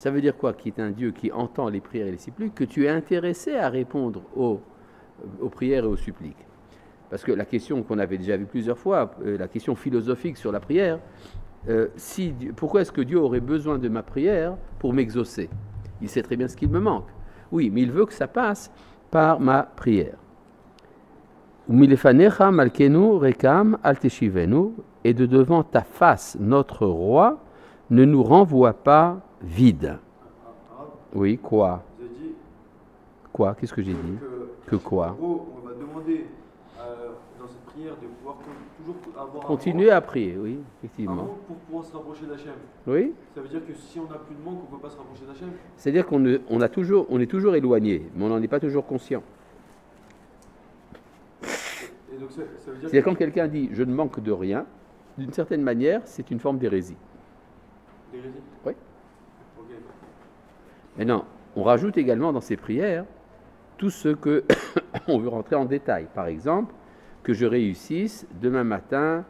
Ça veut dire quoi? Qui est un Dieu qui entend les prières et les suppliques, que tu es intéressé à répondre aux prières et aux suppliques. Parce que la question qu'on avait déjà vue plusieurs fois, la question philosophique sur la prière, pourquoi est-ce que Dieu aurait besoin de ma prière pour m'exaucer? Il sait très bien ce qu'il me manque. Oui, mais il veut que ça passe par ma prière. Umilefanecha malkenu rekam al teshivenu, et de devant ta face, notre roi, ne nous renvoie pas vide. Oui, quoi? Vous avez dit Quoi? Qu'est-ce que j'ai dit? Que quoi? En gros, on va demander dans cette prière de pouvoir toujours avoir Continuer à prier, oui, effectivement. un manque pour pouvoir se rapprocher d'Hachem. Oui. Ça veut dire que si on n'a plus de manque, on ne peut pas se rapprocher d'Hachem. C'est-à-dire qu'on est toujours éloigné, mais on n'en est pas toujours conscient. Et donc ça veut dire C'est-à-dire quand quelqu'un dit « je ne manque de rien », d'une certaine manière, c'est une forme d'hérésie. L'hérésie? Oui. Ok. Maintenant, on rajoute également dans ces prières tout ce que on veut rentrer en détail. Par exemple, que je réussisse demain matin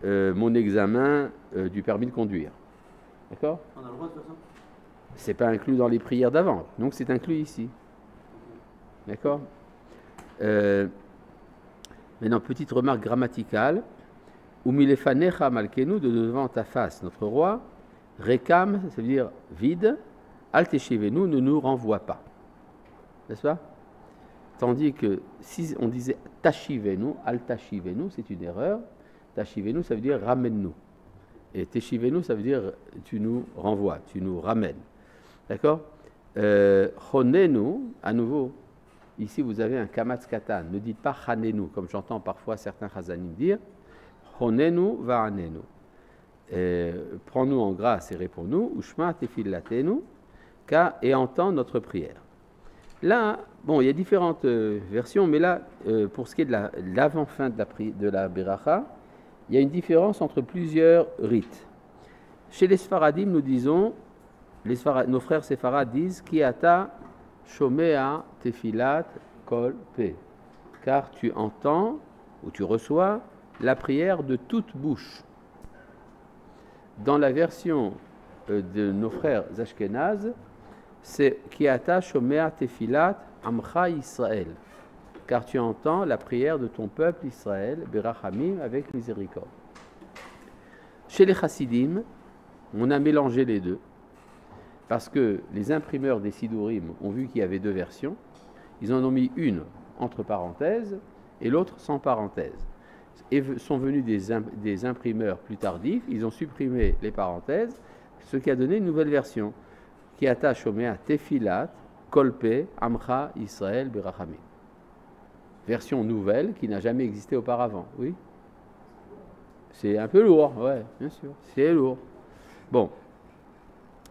mon examen du permis de conduire. D'accord? On a le droit de faire ça? C'est pas inclus dans les prières d'avant, donc c'est inclus ici. D'accord? Maintenant, petite remarque grammaticale. Umilefanecha malkenu, de devant ta face, notre roi. Rekam, ça veut dire vide. Al teshivenu, ne nous renvoie pas. N'est-ce pas? Tandis que si on disait tashivenu, al tashivenu, c'est une erreur. Tashivenu, ça veut dire ramène-nous. Et teshivenu, ça veut dire tu nous renvoies, tu nous ramènes. D'accord? Chonenu, à nouveau, ici vous avez un kamatz katan. Ne dites pas chanenu, comme j'entends parfois certains chazanim dire. Chonenu va'anenu. Prends-nous en grâce et réponds-nous. Ushma tefillatenu, et entends notre prière. Là, bon, il y a différentes versions, mais là, pour ce qui est de l'avant-fin de la beracha, il y a une différence entre plusieurs rites. Chez les Sfaradim, nous disons, nos frères séfarades disent Ki ata shomea tefilat kol pe, car tu entends ou tu reçois la prière de toute bouche. Dans la version de nos frères ashkénazes, c'est Ki ata shomea tefilat amcha Israël, car tu entends la prière de ton peuple Israël, berachamim, avec miséricorde. Chez les chassidim, on a mélangé les deux, parce que les imprimeurs des Sidourim ont vu qu'il y avait deux versions. Ils en ont mis une entre parenthèses et l'autre sans parenthèses. Et sont venus des imprimeurs plus tardifs, ils ont supprimé les parenthèses, ce qui a donné une nouvelle version. Ki ata shomea tefilat kolpe amcha Israël berachamim. Version nouvelle qui n'a jamais existé auparavant. Oui? C'est un peu lourd, ouais, bien sûr, c'est lourd. Bon,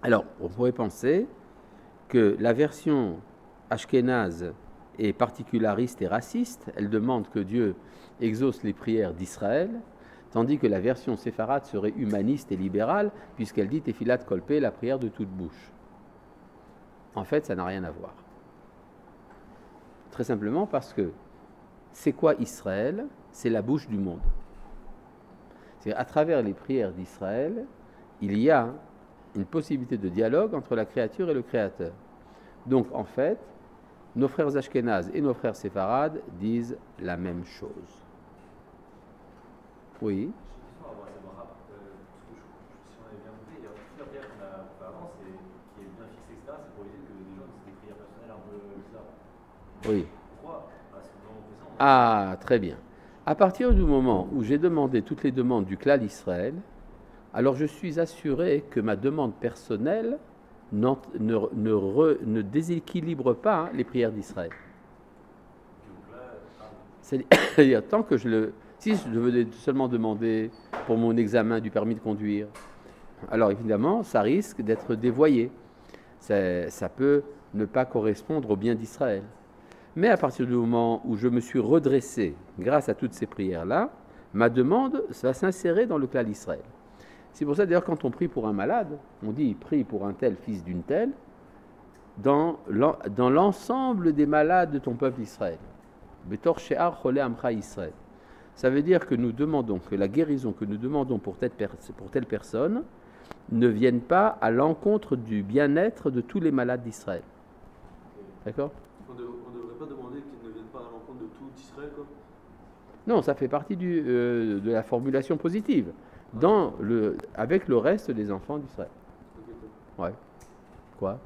alors, on pourrait penser que la version ashkénaze est particulariste et raciste. Elle demande que Dieu exauce les prières d'Israël, tandis que la version séfarade serait humaniste et libérale, puisqu'elle dit Tefilat Kolpé, la prière de toute bouche. En fait, ça n'a rien à voir. Très simplement parce que c'est quoi Israël? C'est la bouche du monde. C'est à travers les prières d'Israël, il y a une possibilité de dialogue entre la créature et le Créateur. Donc, en fait, nos frères ashkénazes et nos frères séfarades disent la même chose. Oui. Oui. Ah, très bien. À partir du moment où j'ai demandé toutes les demandes du clan Israël, alors je suis assuré que ma demande personnelle ne déséquilibre pas les prières d'Israël. C'est-à-dire, tant que si je venais seulement demander pour mon examen du permis de conduire, alors évidemment, ça risque d'être dévoyé. Ça peut ne pas correspondre au bien d'Israël. Mais à partir du moment où je me suis redressé grâce à toutes ces prières-là, ma demande va s'insérer dans le clan d'Israël. C'est pour ça d'ailleurs quand on prie pour un malade, on dit prie pour un tel fils d'une telle, dans l'ensemble des malades de ton peuple Israël. Betor she'ar chole amcha Israël. Ça veut dire que nous demandons que la guérison que nous demandons pour telle personne ne viennent pas à l'encontre du bien-être de tous les malades d'Israël. D'accord? On ne devrait pas demander qu'ils ne viennent pas à l'encontre de tout Israël, quoi. Non, ça fait partie de la formulation positive, avec le reste des enfants d'Israël. Ouais. Quoi?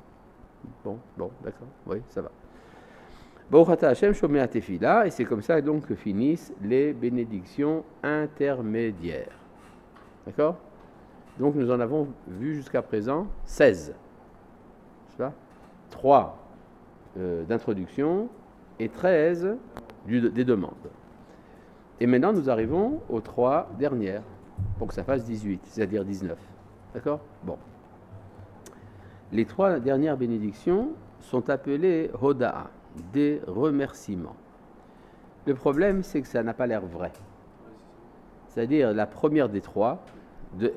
Bon, d'accord. Oui, ça va. Baruch Hashem Shomea Tefila, et c'est comme ça donc que finissent les bénédictions intermédiaires. D'accord? Donc nous en avons vu jusqu'à présent 16. C'est ça? 3 d'introduction et 13 des demandes. Et maintenant nous arrivons aux 3 dernières, pour que ça fasse 18, c'est-à-dire 19. D'accord? Bon. Les 3 dernières bénédictions sont appelées Hoda'a, des remerciements. Le problème, c'est que ça n'a pas l'air vrai. C'est-à-dire, la première des 3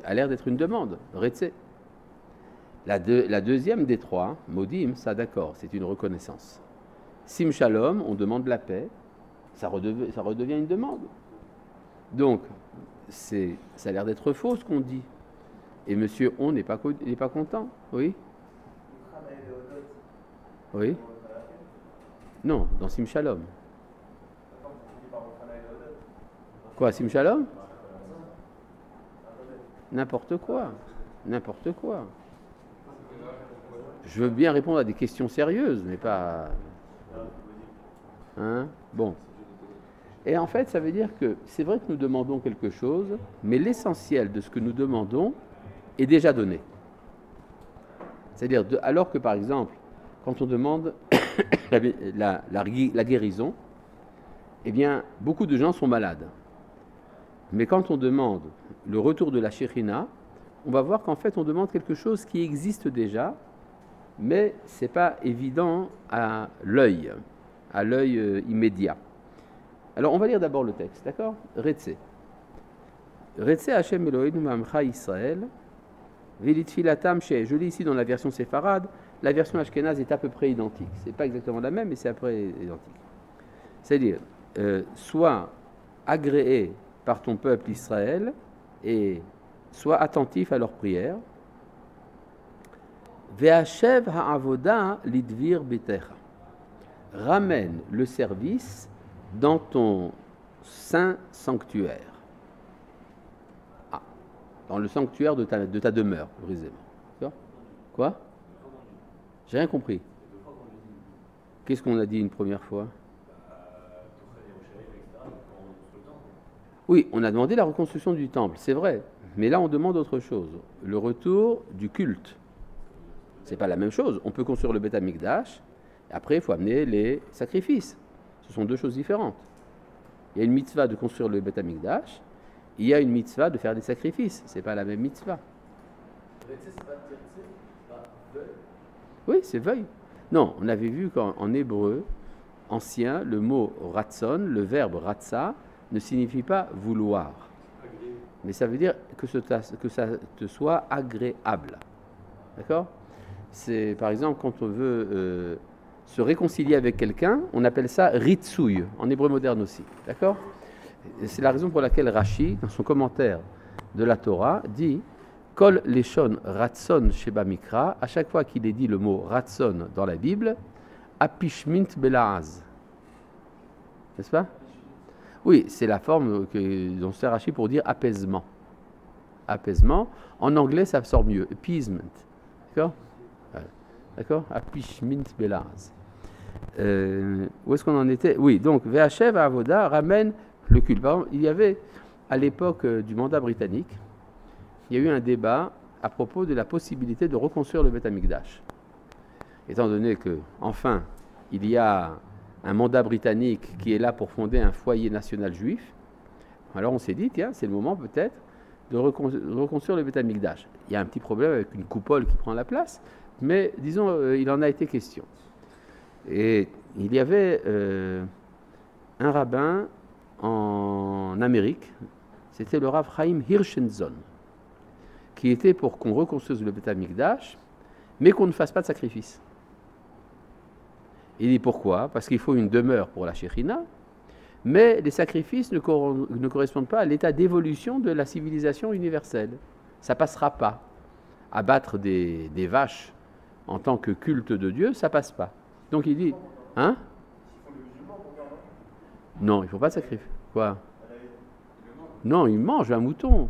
a l'air d'être une demande, Retse. La deuxième des 3, Modim, ça d'accord, c'est une reconnaissance. Sim Shalom, on demande la paix, ça redevient une demande. Donc, ça a l'air d'être faux ce qu'on dit. Et monsieur on n'est pas content, oui? Oui? Non, dans Sim Shalom. Quoi, Sim Shalom? N'importe quoi. N'importe quoi. Je veux bien répondre à des questions sérieuses, mais pas... Hein? Bon. Et en fait, ça veut dire que c'est vrai que nous demandons quelque chose, mais l'essentiel de ce que nous demandons est déjà donné. C'est-à-dire, alors que par exemple, quand on demande la guérison, eh bien, beaucoup de gens sont malades. Mais quand on demande le retour de la Shekhinah, on va voir qu'en fait, on demande quelque chose qui existe déjà, mais ce n'est pas évident à l'œil immédiat. Alors, on va lire d'abord le texte, d'accord? Retse. Retse Hashem Eloheinu Ma'amcha Israël, Velitfilatam She. Je lis ici dans la version séfarade. La version ashkénaze est à peu près identique. Ce n'est pas exactement la même, mais c'est à peu près identique. C'est-à-dire, sois agréé par ton peuple Israël et sois attentif à leurs prières. Ve'ashev ha'avoda lidvir betecha. Ramène le service dans ton saint sanctuaire. Dans le sanctuaire de ta demeure, précisément. Quoi? J'ai rien compris. Qu'est-ce qu'on a dit une première fois? Oui, on a demandé la reconstruction du temple, c'est vrai. Mais là, on demande autre chose. Le retour du culte. C'est pas la même chose. On peut construire le Beth Amikdash, et après, il faut amener les sacrifices. Ce sont deux choses différentes. Il y a une mitzvah de construire le Beth Amikdash, il y a une mitzvah de faire des sacrifices. C'est pas la même mitzvah. Oui, c'est veuille. Non, on avait vu qu'en hébreu ancien, le mot ratson, le verbe ratsa, ne signifie pas vouloir. Mais ça veut dire que ça te soit agréable. D'accord? C'est par exemple quand on veut se réconcilier avec quelqu'un, on appelle ça ritsouille, en hébreu moderne aussi. D'accord? C'est la raison pour laquelle Rashi, dans son commentaire de la Torah, dit Kol leshon ratson sheba mikra, à chaque fois qu'il est dit le mot ratson dans la Bible, apishmint belaaz. N'est-ce pas? Oui, c'est la forme dont sert Rashi pour dire apaisement. Apaisement. En anglais, ça sort mieux. Appeasement. D'accord? D'accord? Apishmint belaz. Où est-ce qu'on en était? Oui, donc VHF Avoda ramène le culte. Par exemple, il y avait, à l'époque du mandat britannique, il y a eu un débat à propos de la possibilité de reconstruire le Beth Amikdash. Étant donné que, enfin, il y a un mandat britannique qui est là pour fonder un foyer national juif, alors on s'est dit, tiens, c'est le moment peut-être de reconstruire le Beth Amikdash. Il y a un petit problème avec une coupole qui prend la place, mais disons, il en a été question. Et il y avait un rabbin en Amérique, c'était le Rav Chaim Hirschensohn, qui était pour qu'on reconstruise le Beth Amikdash, mais qu'on ne fasse pas de sacrifice. Il dit pourquoi? Parce qu'il faut une demeure pour la Shekhinah, mais les sacrifices ne correspondent pas à l'état d'évolution de la civilisation universelle. Ça ne passera pas. abattre des vaches en tant que culte de Dieu, ça passe pas. Donc il dit, hein? Non, il ne faut pas sacrifier. Quoi? Non, il mange un mouton.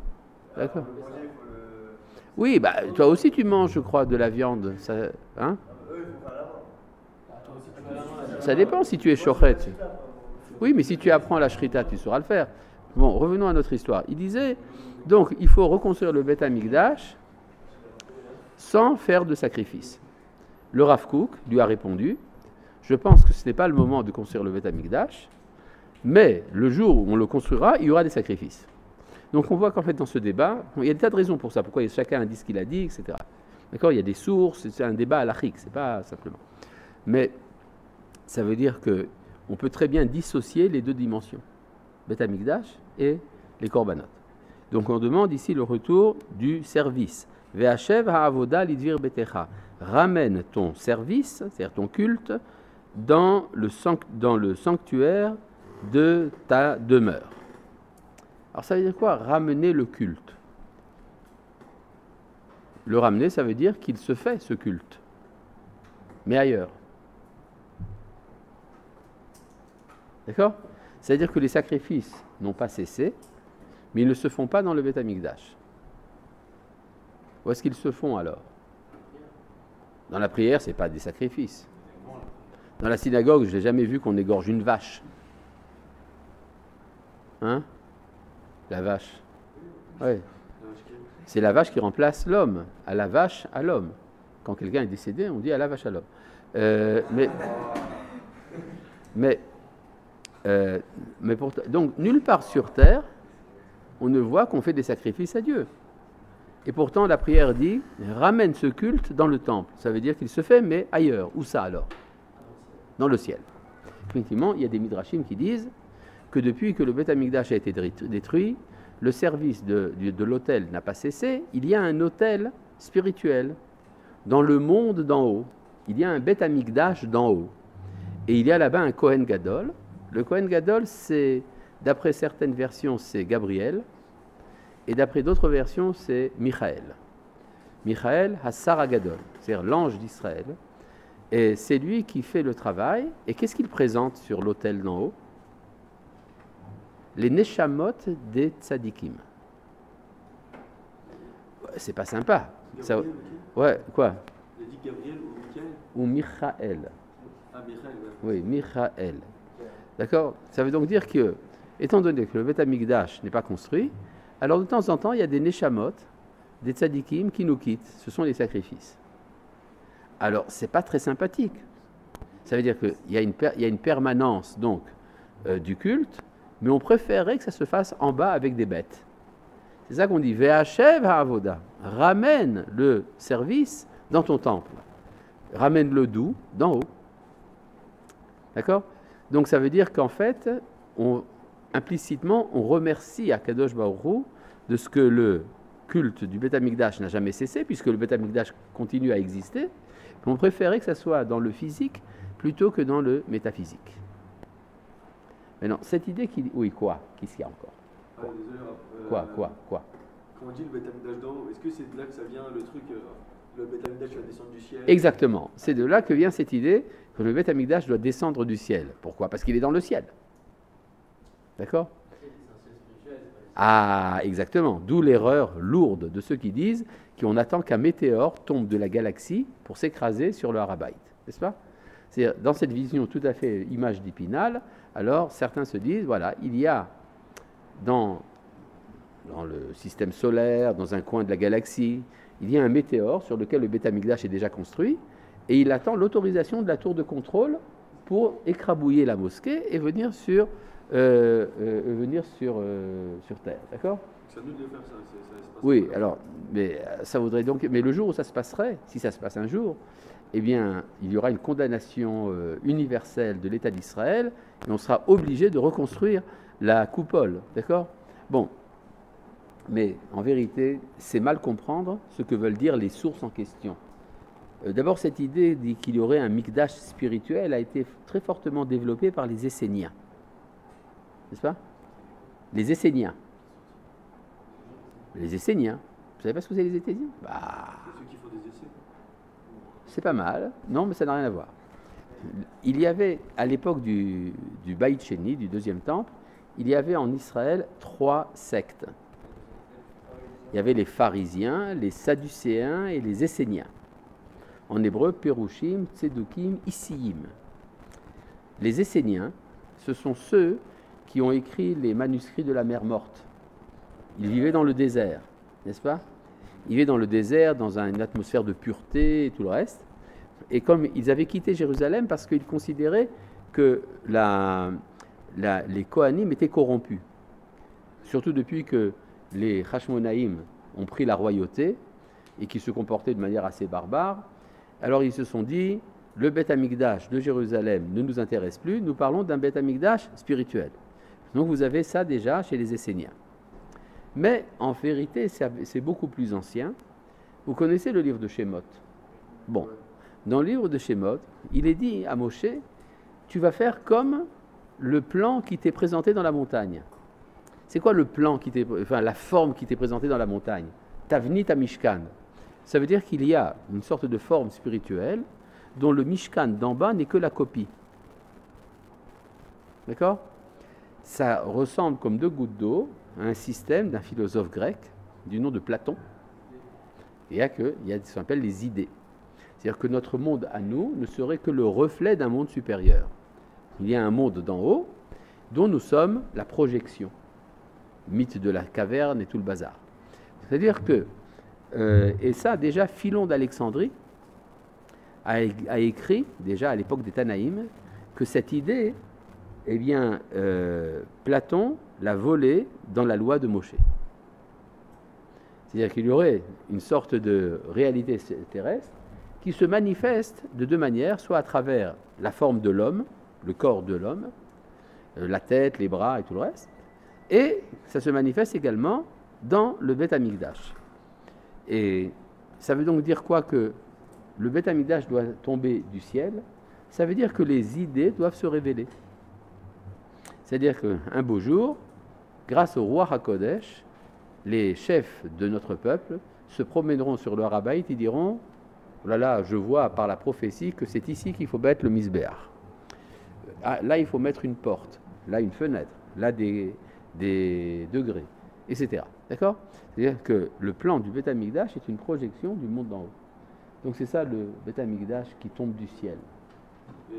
D'accord. Oui, bah toi aussi tu manges, je crois, de la viande. Ça, hein? Ça dépend si tu es shochet. Oui, mais si tu apprends la shrita, tu sauras le faire. Bon, revenons à notre histoire. Il disait, donc, il faut reconstruire le Beth Amikdash sans faire de sacrifice. Le Rav Kook lui a répondu, je pense que ce n'est pas le moment de construire le Beth Amikdash, mais le jour où on le construira, il y aura des sacrifices. Donc on voit qu'en fait dans ce débat, il y a des tas de raisons pour ça, pourquoi chacun dit ce qu'il a dit, etc. D'accord, il y a des sources, c'est un débat halachique, c'est pas simplement. Mais ça veut dire que on peut très bien dissocier les deux dimensions, Beth Amikdash et les korbanot. Donc on demande ici le retour du service. Ve'ashev ha'avoda lidvir betecha. Ramène ton service, c'est-à-dire ton culte, dans le sanctuaire de ta demeure. Alors ça veut dire quoi, ramener le culte? Le ramener, ça veut dire qu'il se fait ce culte, mais ailleurs. D'accord? C'est-à-dire que les sacrifices n'ont pas cessé, mais ils ne se font pas dans le Beth Amikdash. Où est-ce qu'ils se font alors? Dans la prière, ce n'est pas des sacrifices. Dans la synagogue, je n'ai jamais vu qu'on égorge une vache. Hein? La vache. Oui. C'est la vache qui remplace l'homme. À la vache, à l'homme. Quand quelqu'un est décédé, on dit à la vache, à l'homme. Mais pourtant, donc, nulle part sur terre, on ne voit qu'on fait des sacrifices à Dieu. Et pourtant, la prière dit, ramène ce culte dans le temple. Ça veut dire qu'il se fait, mais ailleurs. Où ça alors? Dans le ciel. Effectivement, il y a des midrashim qui disent que depuis que le Beth Amikdash a été détruit, le service de l'autel n'a pas cessé. Il y a un autel spirituel dans le monde d'en haut. Il y a un Beth Amikdash d'en haut. Et il y a là-bas un Kohen Gadol. Le Kohen Gadol, c'est, d'après certaines versions, c'est Gabriel. Et d'après d'autres versions, c'est Michaël. Michaël Hassar Agadol, c'est-à-dire l'ange d'Israël. Et c'est lui qui fait le travail. Et qu'est-ce qu'il présente sur l'autel d'en haut? Les neshamot des tzadikim. C'est pas sympa. Ça, ouais, quoi? Il a dit Gabriel ou Michaël. Ah, Michaël, ouais. Oui, Michaël. D'accord? Ça veut donc dire que, étant donné que le Beth Amikdash n'est pas construit, alors de temps en temps, il y a des neshamot, des tzadikim qui nous quittent. Ce sont les sacrifices. Alors, c'est pas très sympathique. Ça veut dire qu'il y a une permanence donc du culte, mais on préférerait que ça se fasse en bas avec des bêtes. C'est ça qu'on dit, Ve'ashev ha'avoda, ramène le service dans ton temple. Ramène-le d'où? D'en haut. D'accord? Donc ça veut dire qu'en fait, implicitement, on remercie Akadosh Baruch Hu de ce que le culte du Beth Amikdash n'a jamais cessé, puisque le Beth Amikdash continue à exister. On préférait que ça soit dans le physique plutôt que dans le métaphysique. Mais non, cette idée qui... Oui, quoi? Qu'est-ce qu'il y a encore? Quoi? Quand on dit le Beth Amikdash d'en haut, est-ce que c'est de là que ça vient le truc, le Beth Amikdash doit descendre du ciel? Exactement. C'est de là que vient cette idée que le Beth Amikdash doit descendre du ciel. Pourquoi? Parce qu'il est dans le ciel. D'accord? Ah, exactement. D'où l'erreur lourde de ceux qui disent qu'on attend qu'un météore tombe de la galaxie pour s'écraser sur le Harabaït. N'est-ce pas? C'est dans cette vision tout à fait image d'Épinal, alors certains se disent, voilà, il y a dans le système solaire, dans un coin de la galaxie, il y a un météore sur lequel le Beth Amikdash est déjà construit, et il attend l'autorisation de la tour de contrôle pour écrabouiller la mosquée et venir sur Terre. D'accord? C'est à nous de le faire, ça se passe oui, alors, mais ça voudrait donc... Mais le jour où ça se passerait, si ça se passe un jour, eh bien, il y aura une condamnation universelle de l'État d'Israël et on sera obligé de reconstruire la coupole. D'accord? Bon. Mais en vérité, c'est mal comprendre ce que veulent dire les sources en question. D'abord, cette idée qu'il y aurait un mikdash spirituel a été très fortement développée par les Esséniens. N'est-ce pas? Les Esséniens. Les Esséniens. Vous savez pas ce que c'est les Esséniens? Bah, Ceux qui font des essais. c'est pas mal. Non, mais ça n'a rien à voir. Il y avait, à l'époque du Baït Sheni, du deuxième temple, il y avait en Israël 3 sectes. Il y avait les pharisiens, les sadducéens et les esséniens. En hébreu, Perushim, Tzedukim, Isiyim. Les esséniens, ce sont ceux qui ont écrit les manuscrits de la mer Morte. Ils vivaient dans le désert, n'est-ce pas? Ils vivaient dans le désert, dans une atmosphère de pureté et tout le reste. Et comme ils avaient quitté Jérusalem parce qu'ils considéraient que les Kohanim étaient corrompus. Surtout depuis que les Hashmonaïm ont pris la royauté et qui se comportaient de manière assez barbare. Alors ils se sont dit, le Beth Amikdash de Jérusalem ne nous intéresse plus, nous parlons d'un Beth Amikdash spirituel. Donc vous avez ça déjà chez les Esséniens. Mais en vérité, c'est beaucoup plus ancien. Vous connaissez le livre de Shemot? Bon, dans le livre de Shemot, il est dit à Moshe, tu vas faire comme le plan qui t'est présenté dans la montagne. C'est quoi le plan la forme qui t'est présentée dans la montagne? Tavnit Mishkan. Ça veut dire qu'il y a une sorte de forme spirituelle dont le Mishkan d'en bas n'est que la copie. D'accord? Ça ressemble comme 2 gouttes d'eau à un système d'un philosophe grec du nom de Platon. Il y a ce qu'on appelle les idées. C'est-à-dire que notre monde à nous ne serait que le reflet d'un monde supérieur. Il y a un monde d'en haut dont nous sommes la projection. Mythe de la caverne et tout le bazar. C'est-à-dire que, et ça déjà Philon d'Alexandrie a écrit, déjà à l'époque des Tanaïm, que cette idée, eh bien, Platon l'a volée dans la loi de Moshe. C'est-à-dire qu'il y aurait une sorte de réalité terrestre qui se manifeste de 2 manières, soit à travers la forme de l'homme, le corps de l'homme, la tête, les bras et tout le reste, et ça se manifeste également dans le Beth Amikdash. Et ça veut donc dire quoi? Que le Beth Amikdash doit tomber du ciel. Ça veut dire que les idées doivent se révéler. C'est-à-dire qu'un beau jour, grâce au roi HaKodesh, les chefs de notre peuple se promèneront sur le Harabaït et diront, oh là là, je vois par la prophétie que c'est ici qu'il faut mettre le Misbéach. Là, il faut mettre une porte, là, une fenêtre, là, des degrés, etc. D'accord? C'est-à-dire que le plan du Beth Amikdash est une projection du monde d'en haut. Donc c'est ça le Beth Amikdash qui tombe du ciel. Et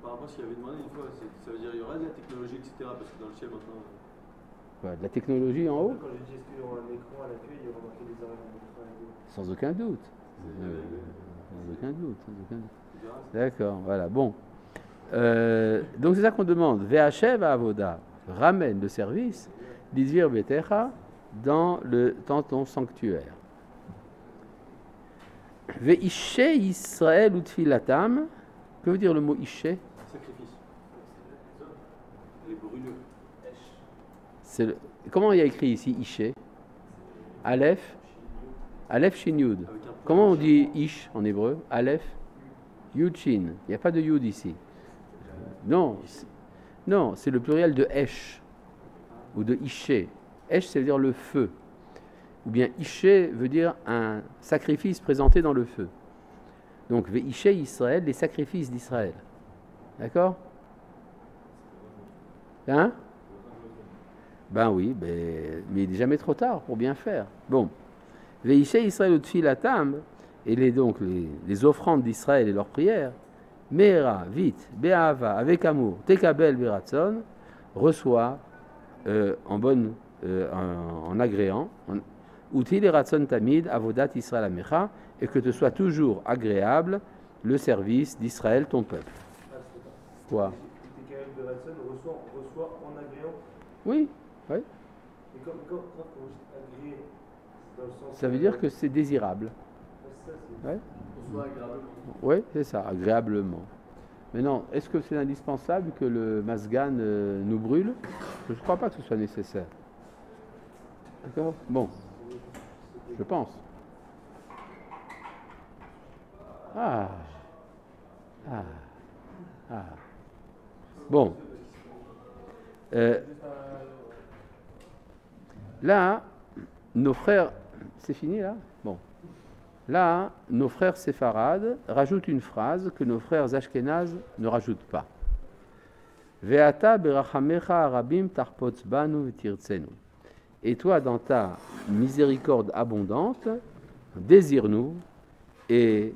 par rapport à ce qu'il avait demandé une fois, ça veut dire qu'il y aura de la technologie, etc. Parce que dans le ciel maintenant. De la technologie en haut? Quand j'ai dit est-ce qu'il y aura un écran à l'accueil, il y aura marqué des arrêts. Sans aucun doute. Sans aucun doute. D'accord, voilà, bon. Donc c'est ça qu'on demande. Ve'achev avoda, ramène le service, l'izvir betecha, dans ton sanctuaire. Ve'ishe Israël utfilatam. Que veut dire le mot ishe? Sacrifice. Les brûleux. Comment il y a écrit ici ishe? Aleph Shin Yud. Comment on dit ish en hébreu? Aleph Yud Shin. Il n'y a pas de Yud ici. Non, c'est le pluriel de Esh ou de Ishe. Esh, ça veut dire le feu. Ou bien Ishe veut dire un sacrifice présenté dans le feu. Donc, Ve'ishe Israël, les sacrifices d'Israël. D'accord? Hein? Ben oui, mais il n'est jamais trop tard pour bien faire. Bon. Ve'ishe Israël utfilatam, et les offrandes d'Israël et leurs prières, Meera, vite, Be'ava, avec amour, Tekabel Beratson, reçoit en agréant, Util et Ratson Tamid, Avodat Israël Amecha, et que te soit toujours agréable le service d'Israël, ton peuple. Quoi? Tekabel Beratson reçoit en agréant. Oui, oui. Et quand on dit agréé, dans le sens. Ça veut dire que c'est désirable. Ouais. Oui, c'est ça, agréablement. Maintenant, est-ce que c'est indispensable que le masgan nous brûle? Je ne crois pas que ce soit nécessaire. D'accord? Bon, je pense. Bon. Là, nos frères C'est fini là? Bon. Là, nos frères séfarades rajoutent une phrase que nos frères ashkénazes ne rajoutent pas. Ve'ata berachamecha arabim tarpotz banu v'tirtzenu. Et toi, dans ta miséricorde abondante, désire-nous et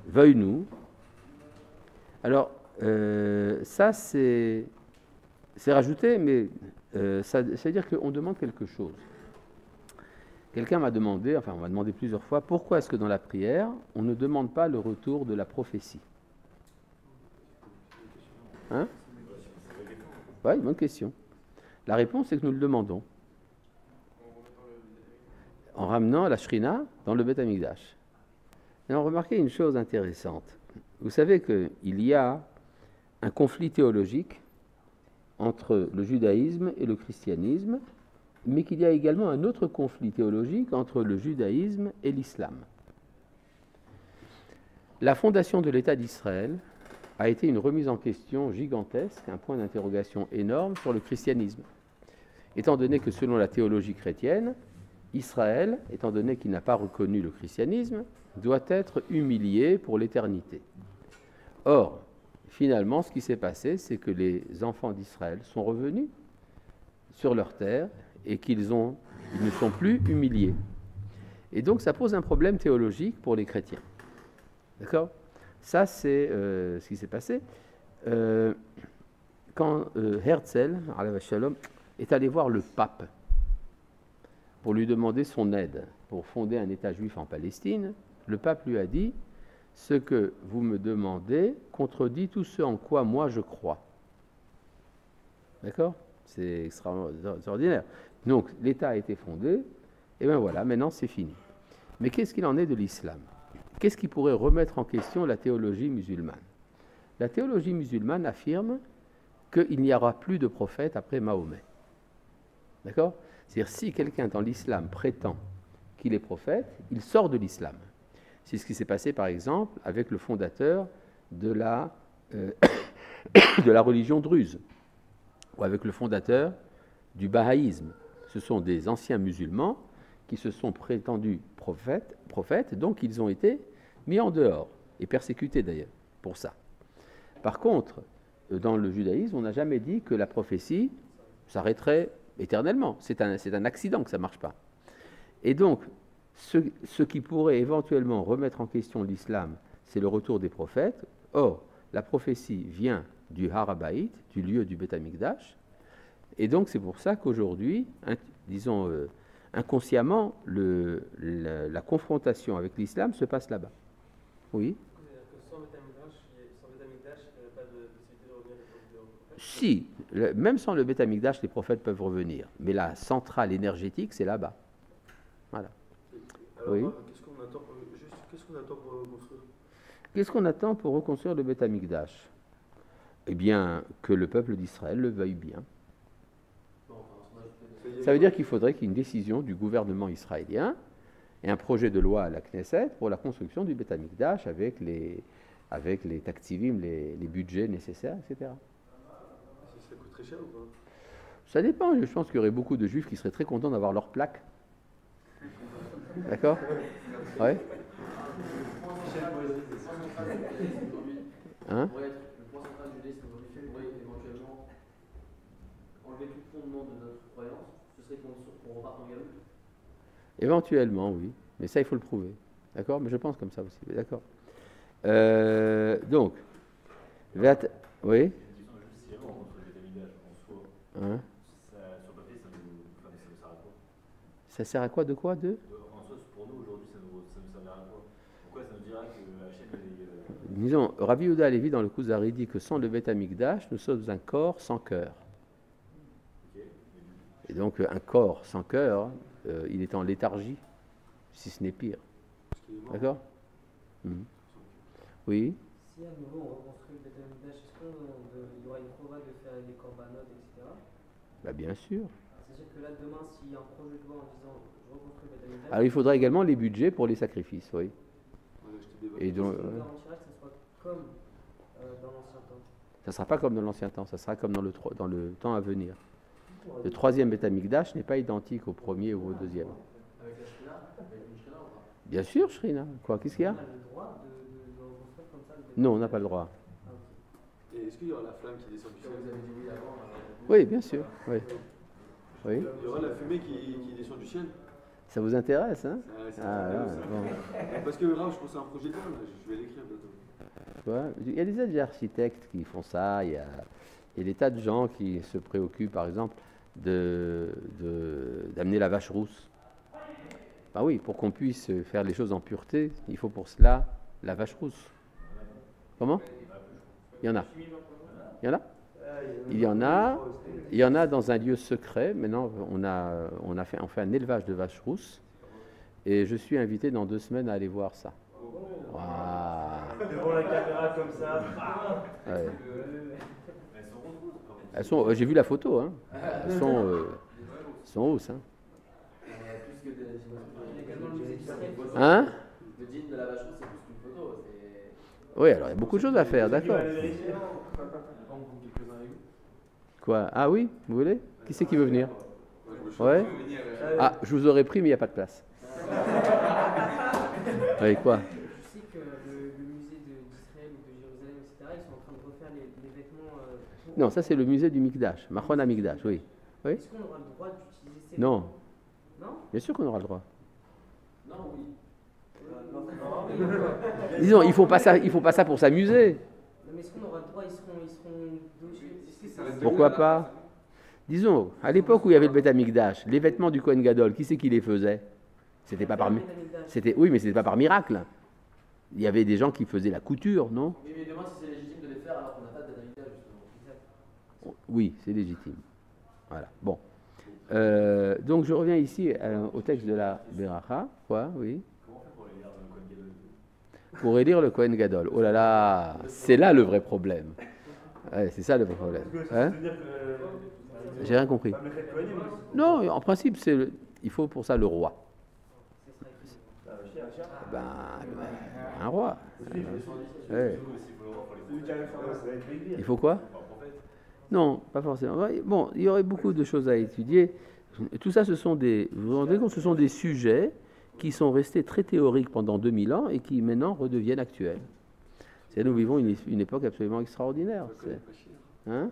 veuille-nous. Alors, ça c'est rajouté, mais ça veut dire qu'on demande quelque chose. Quelqu'un m'a demandé, enfin on m'a demandé plusieurs fois, pourquoi est-ce que dans la prière, on ne demande pas le retour de la prophétie? Hein? Oui, bonne question. La réponse est que nous le demandons. En ramenant la Shrina dans le Beth Amikdash. Et on remarquait une chose intéressante. Vous savez qu'il y a un conflit théologique entre le judaïsme et le christianisme, mais qu'il y a également un autre conflit théologique entre le judaïsme et l'islam. La fondation de l'État d'Israël a été une remise en question gigantesque, un point d'interrogation énorme sur le christianisme. Étant donné que selon la théologie chrétienne, Israël, étant donné qu'il n'a pas reconnu le christianisme, doit être humilié pour l'éternité. Or, finalement, ce qui s'est passé, c'est que les enfants d'Israël sont revenus sur leur terre et qu'ils ne sont plus humiliés. Et donc, ça pose un problème théologique pour les chrétiens. D'accord? Ça, c'est ce qui s'est passé. Quand Herzl, alav shalom, est allé voir le pape pour lui demander son aide pour fonder un État juif en Palestine, le pape lui a dit « Ce que vous me demandez contredit tout ce en quoi moi je crois. » D'accord? C'est extraordinaire. Donc, l'État a été fondé, et bien voilà, maintenant c'est fini. Mais qu'est-ce qu'il en est de l'islam? Qu'est-ce qui pourrait remettre en question la théologie musulmane? La théologie musulmane affirme qu'il n'y aura plus de prophète après Mahomet. D'accord? C'est-à-dire, si quelqu'un dans l'islam prétend qu'il est prophète, il sort de l'islam. C'est ce qui s'est passé, par exemple, avec le fondateur de la religion druze, ou avec le fondateur du bahaïsme. Ce sont des anciens musulmans qui se sont prétendus prophètes, donc ils ont été mis en dehors, et persécutés d'ailleurs, pour ça. Par contre, dans le judaïsme, on n'a jamais dit que la prophétie s'arrêterait éternellement. C'est un accident que ça ne marche pas. Et donc, ce qui pourrait éventuellement remettre en question l'islam, c'est le retour des prophètes. Or, la prophétie vient du Har HaBayit, du lieu du Beth Amikdash, et donc c'est pour ça qu'aujourd'hui, disons inconsciemment, la confrontation avec l'islam se passe là-bas. Oui. Sans Beth Amikdash, il n'y a pas de possibilité de revenir des prophètes? Si, même sans le Beth Amikdash, les prophètes peuvent revenir. Mais la centrale énergétique, c'est là-bas. Voilà. Alors, Oui. Qu'est-ce qu'on attend pour reconstruire? Qu'est-ce qu'on attend pour reconstruire le Beth Amikdash? Eh bien, que le peuple d'Israël le veuille bien. Ça veut dire qu'il faudrait qu'il y ait une décision du gouvernement israélien et un projet de loi à la Knesset pour la construction du Beth Amikdash avec les taktivim, les budgets nécessaires, etc. Ça coûte très cher ou pas? Ça dépend. Je pense qu'il y aurait beaucoup de juifs qui seraient très contents d'avoir leur plaque. D'accord? Ouais. Hein? Le point central du judaïsme aujourd'hui pourrait éventuellement enlever tout fondement de notre croyance. Ce serait qu'on reparte en galop. Éventuellement, oui. Mais ça, il faut le prouver. D'accord? Mais je pense comme ça aussi. D'accord. Donc, oui. Si on rentre le Beth Amikdash en soi, Hein? sur le papier, ça nous sert à quoi? Ça sert à quoi? De quoi? En soi, pour nous, aujourd'hui, ça nous servira à quoi? Pourquoi ça nous dira que Hachem est... Disons, Rabbi Yehuda Halevi, dans le Kuzari, dit que sans le Beth Amikdash, nous sommes un corps sans cœur. Okay. Et donc, un corps sans cœur, il est en léthargie, si ce n'est pire. D'accord? Oui. Si à nouveau on reconstruit le Beth Amikdash, est-ce qu'il y aura une chouva de faire des korbanot, etc. Bah, bien sûr. C'est-à-dire que là, demain, s'il y a un projet de loi en disant je reconstruis le Beth Amikdash, Alors, il faudra également les budgets pour les sacrifices, oui. Et est-ce donc, qu'on garantira que ça soit comme dans l'ancien temps? ça ne sera pas comme dans l'ancien temps, ça sera comme dans le temps à venir. Le troisième Beth Amikdash n'est pas identique au premier ou au deuxième. Avec la Shekhinah, Bien sûr, Shrina. Quoi, qu'est-ce qu'il y a? On a le droit de reconstruire comme ça le Beth Non, on n'a Amikdash. pas le droit. Ah, ok. Et est-ce qu'il y aura la flamme qui descend du Comme ciel? vous avez dit oui avant. Oui, bien sûr. Oui. Oui. Il y aura la fumée qui descend du ciel? Ça vous intéresse, hein? Ça Ah, m'intéresse, ouais, ça. bon. Parce que là, je pense à un projet de loi, là, je vais l'écrire bientôt. Tu vois, il y a des architectes qui font ça, il y a des tas de gens qui se préoccupent, par exemple, d'amener la vache rousse. Ben oui, pour qu'on puisse faire les choses en pureté, il faut pour cela la vache rousse. Comment? Il y en a. Il y en a? Il y en a dans un lieu secret. Maintenant, on fait un élevage de vaches rousses. Et je suis invité dans 2 semaines à aller voir ça. Waouh. Devant la caméra comme ça. Ouais. Elles sont roses quand même. Elles sont, j'ai vu la photo, hein. Elles sont rousses, hein. Plus que des Il y a également le musée d'Israël. Hein? Le jean de la vache rousse, c'est plus qu'une photo. C'est... Oui, alors il y a beaucoup de choses à faire, d'accord. Quoi? Ah oui, vous voulez? Qui c'est qui veut venir? Ouais? Ah, je vous aurais pris, mais il n'y a pas de place. Oui, quoi? Je sais que le musée d'Israël ou de Jérusalem, etc., ils sont en train de refaire les vêtements. Non, ça c'est le musée du Mikdash, Machon HaMikdash, oui. Oui? Est-ce qu'on aura le droit d'utiliser ces Non, vêtements? Non. bien sûr qu'on aura le droit. Non, oui. Disons, il faut pas ça pour s'amuser. Non, mais est-ce qu'on aura le droit? Ils seront dosés. Est-ce que ça- Pourquoi pas? Disons, à l'époque où il y avait le Beth Amikdash, les vêtements du Kohen Gadol, qui c'est qui les faisait? C'était pas par oui, mais c'était pas par miracle. Il y avait des gens qui faisaient la couture, non? Oui, mais demande si c'est légitime de les faire alors qu'on n'a pas de Daniel, justement. Oui, c'est légitime. Voilà. Bon. Donc je reviens ici au texte de la Beracha. Quoi? Oui. Comment on fait pour les lire dans le Kohen Gadol? Pour élire le Kohen Gadol. Oh là là, c'est là le vrai problème. Ouais, c'est ça le vrai problème. Hein? J'ai rien compris. Non, en principe, il faut pour ça le roi. Ben, un roi. Ouais. Il faut quoi? Non, pas forcément. Bon, il y aurait beaucoup de choses à étudier. Tout ça, vous vous rendez compte, ce sont des sujets qui sont restés très théoriques pendant 2000 ans et qui maintenant redeviennent actuels. Nous vivons une époque absolument extraordinaire. Hein?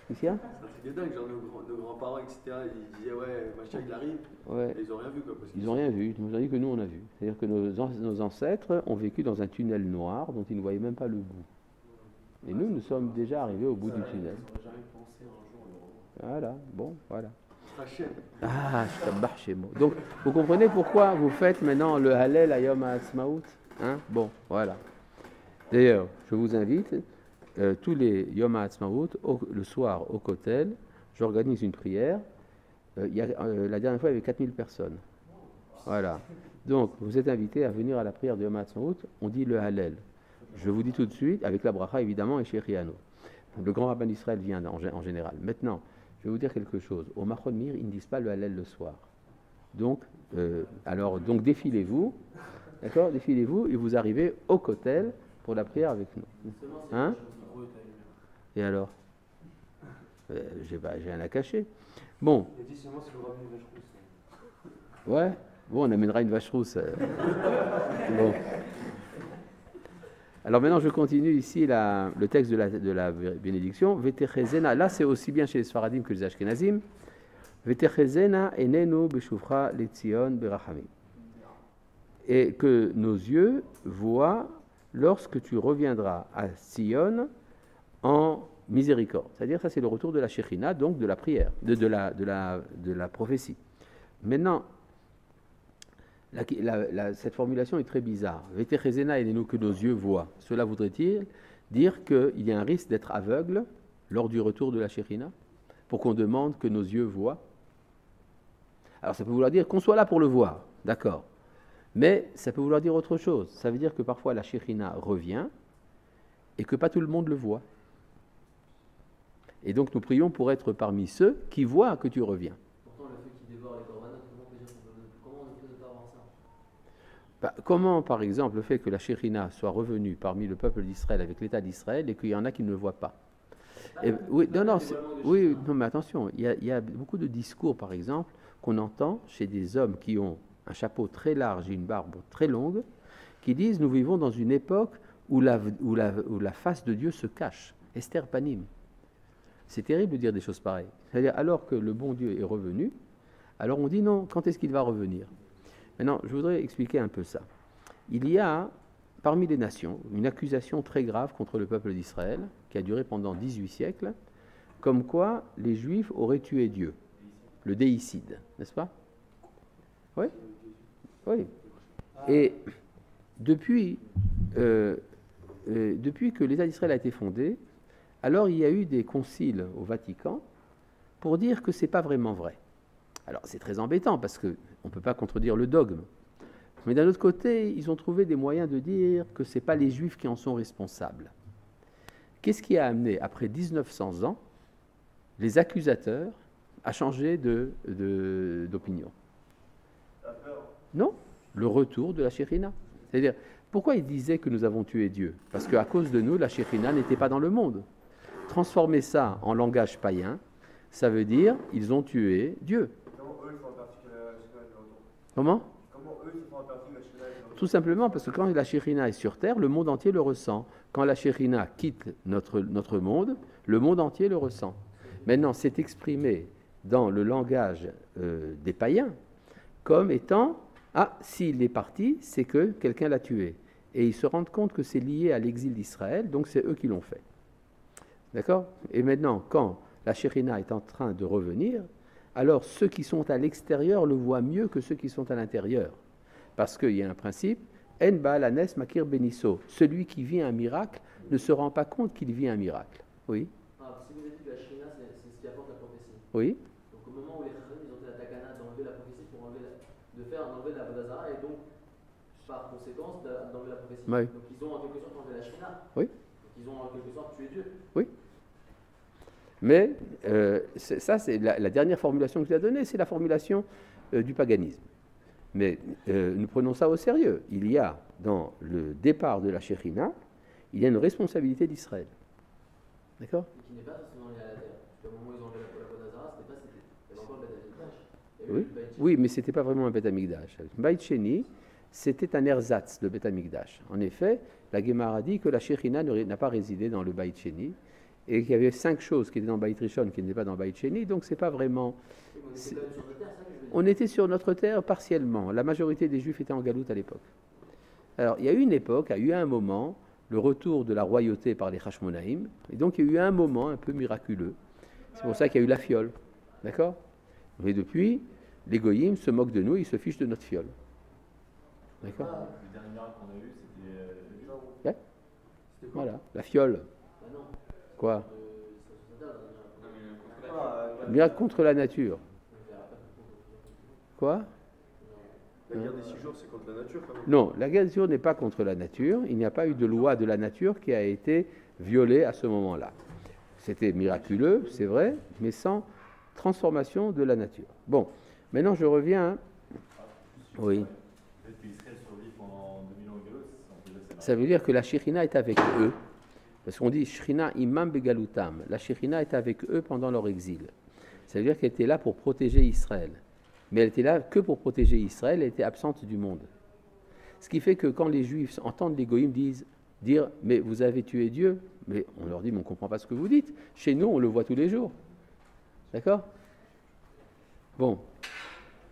Qu'est-ce qu'il y a? C'est un truc de dingue, genre nos grands-parents, etc., ils disaient ouais, Mashiach il arrive, Ouais. et ils ont rien vu quoi. Parce que Ils n'ont rien vu, ils nous ont dit que nous on a vu. C'est-à-dire que nos ancêtres ont vécu dans un tunnel noir dont ils ne voyaient même pas le bout. Et nous sommes déjà arrivés au bout du tunnel. Voilà, bon, voilà. Hachem. Ah, je chez moi. Donc, vous comprenez pourquoi vous faites maintenant le Hallel Ayom HaAtzmaut, hein? Bon, voilà. D'ailleurs, je vous invite, tous les Yom HaAtzmaut, le soir au Kotel, j'organise une prière. La dernière fois, il y avait 4000 personnes. Voilà. Donc, vous êtes invités à venir à la prière de Yom HaAtzmaut. On dit le Hallel. Je vous dis tout de suite, avec la bracha évidemment et Shechianu. Le grand rabbin d'Israël vient en général. Maintenant, je vais vous dire quelque chose. Au Machon Mir, ils ne disent pas le Hallel le soir. Donc, donc défilez-vous, d'accord? Défilez-vous et vous arrivez au Kotel pour la prière avec nous. Hein? Et alors? J'ai rien à cacher. Bon. Ouais. Bon, on amènera une vache rousse. Bon. Alors maintenant, je continue ici le texte de la bénédiction. Vetechezena, là c'est aussi bien chez les Sfaradim que les Ashkenazim. Vetechezena enenu beshuvcha letzion berachamim. Et que nos yeux voient lorsque tu reviendras à Sion en miséricorde. C'est-à-dire, ça c'est le retour de la Shekhinah, donc de la prière, de la prophétie. Maintenant, cette formulation est très bizarre. Vetechezena enenu que nos yeux voient. Cela voudrait-il dire qu'il y a un risque d'être aveugle lors du retour de la Shekhinah pour qu'on demande que nos yeux voient? Alors ça peut vouloir dire qu'on soit là pour le voir, d'accord. Mais ça peut vouloir dire autre chose. Ça veut dire que parfois la Shekhinah revient et que pas tout le monde le voit. Et donc nous prions pour être parmi ceux qui voient que tu reviens. Pourtant, le fait qu'il dévore les corbanotes, comment on peut pas avoir ça? Comment, par exemple, le fait que la Shekhinah soit revenue parmi le peuple d'Israël avec l'État d'Israël et qu'il y en a qui ne le voient pas? Oui, mais attention, il y a beaucoup de discours, par exemple, qu'on entend chez des hommes qui ont un chapeau très large et une barbe très longue, qui disent nous vivons dans une époque où la face de Dieu se cache. Esther Panim. C'est terrible de dire des choses pareilles. C'est-à-dire, alors que le bon Dieu est revenu, alors on dit non, quand est-ce qu'il va revenir? Maintenant, je voudrais expliquer un peu ça. Il y a, parmi les nations, une accusation très grave contre le peuple d'Israël, qui a duré pendant 18 siècles, comme quoi les Juifs auraient tué Dieu. Le déicide, n'est-ce pas? Oui. Oui. Et depuis que l'État d'Israël a été fondé, alors il y a eu des conciles au Vatican pour dire que ce n'est pas vraiment vrai. Alors c'est très embêtant parce qu'on ne peut pas contredire le dogme. Mais d'un autre côté, ils ont trouvé des moyens de dire que ce n'est pas les Juifs qui en sont responsables. Qu'est-ce qui a amené, après 1900 ans, les accusateurs à changer d'opinion? La peur. Non, le retour de la Shekhinah. C'est-à-dire, pourquoi ils disaient que nous avons tué Dieu? Parce qu'à cause de nous, la Shekhinah n'était pas dans le monde. Transformer ça en langage païen, ça veut dire ils ont tué Dieu. Comment eux, ils font partie de la Shekhinah de retour? Comment? Comment eux, ils font partie de la Shekhinah de retour? Tout simplement parce que quand la Shekhinah est sur terre, le monde entier le ressent. Quand la Shekhinah quitte notre monde, le monde entier le ressent. Maintenant, c'est exprimé dans le langage des païens comme étant « Ah, s'il est parti, c'est que quelqu'un l'a tué ». Et ils se rendent compte que c'est lié à l'exil d'Israël, donc c'est eux qui l'ont fait. D'accord? Et maintenant, quand la Shekhinah est en train de revenir, alors ceux qui sont à l'extérieur le voient mieux que ceux qui sont à l'intérieur. Parce qu'il y a un principe, En Baal Hanes Makir Benisso. Celui qui vit un miracle ne se rend pas compte qu'il vit un miracle. Oui? Ah, si vous dites que la Shekhinah, c'est ce qui apporte la prophétie. Oui? Donc au moment où les Chachamim, ils ont fait la takana d'enlever la prophétie pour enlever d'enlever la Vodazara et donc par conséquence d'enlever la prophétie. Oui. Donc ils ont en quelque sorte enlevé la Shekhinah. Oui. Donc ils ont en quelque sorte tué Dieu. Oui. Mais ça, c'est la dernière formulation que tu as donnée, c'est la formulation du paganisme. Mais nous prenons ça au sérieux. Il y a, dans le départ de la Shekhinah, il y a une responsabilité d'Israël. D'accord? Et qui n'est pas forcément lié à la terre. Parce qu'au moment où ils ont enlevé la Vodazara, il y avait encore le Beth Amikdash. Oui, oui, mais ce n'était pas vraiment un Beth Amikdash. Beit Sheni, c'était un ersatz de Beth Amikdash. En effet, la Gemara dit que la Shekhinah n'a pas résidé dans le Beit Sheni et qu'il y avait 5 choses qui étaient dans Beit Rishon qui n'étaient pas dans Beit Sheni, donc c'est pas vraiment... On était sur notre terre partiellement. La majorité des Juifs étaient en galoute à l'époque. Alors, il y a eu une époque, il y a eu un moment, le retour de la royauté par les Hashmonaïm, et donc il y a eu un moment un peu miraculeux. C'est pour ça qu'il y a eu la fiole. D'accord? Et depuis, les Goyim se moquent de nous, ils se fichent de notre fiole. D'accord? Le dernier miracle qu'on a eu, c'était. Ouais. Voilà, la fiole. Ah non. Quoi? Ah, Miracle contre la nature. Quoi? la guerre des 6 jours, c'est contre la nature quand même. Non, la guerre des 6 jours n'est pas contre la nature. Il n'y a pas eu de loi de la nature qui a été violée à ce moment-là. C'était miraculeux, c'est vrai, mais sans transformation de la nature. Bon, maintenant je reviens. Oui. Peut-être qu'Israël survit pendant 2000 ans au galop, Ça veut dire que la Shekhinah est avec eux. Parce qu'on dit Shekhinah imam begalutam. La Shekhinah est avec eux pendant leur exil. Ça veut dire qu'elle était là pour protéger Israël. Mais elle était là que pour protéger Israël, elle était absente du monde. Ce qui fait que quand les Juifs entendent les Goïms dire « Mais vous avez tué Dieu », mais on leur dit « Mais on ne comprend pas ce que vous dites. Chez nous, on le voit tous les jours. » D'accord? Bon.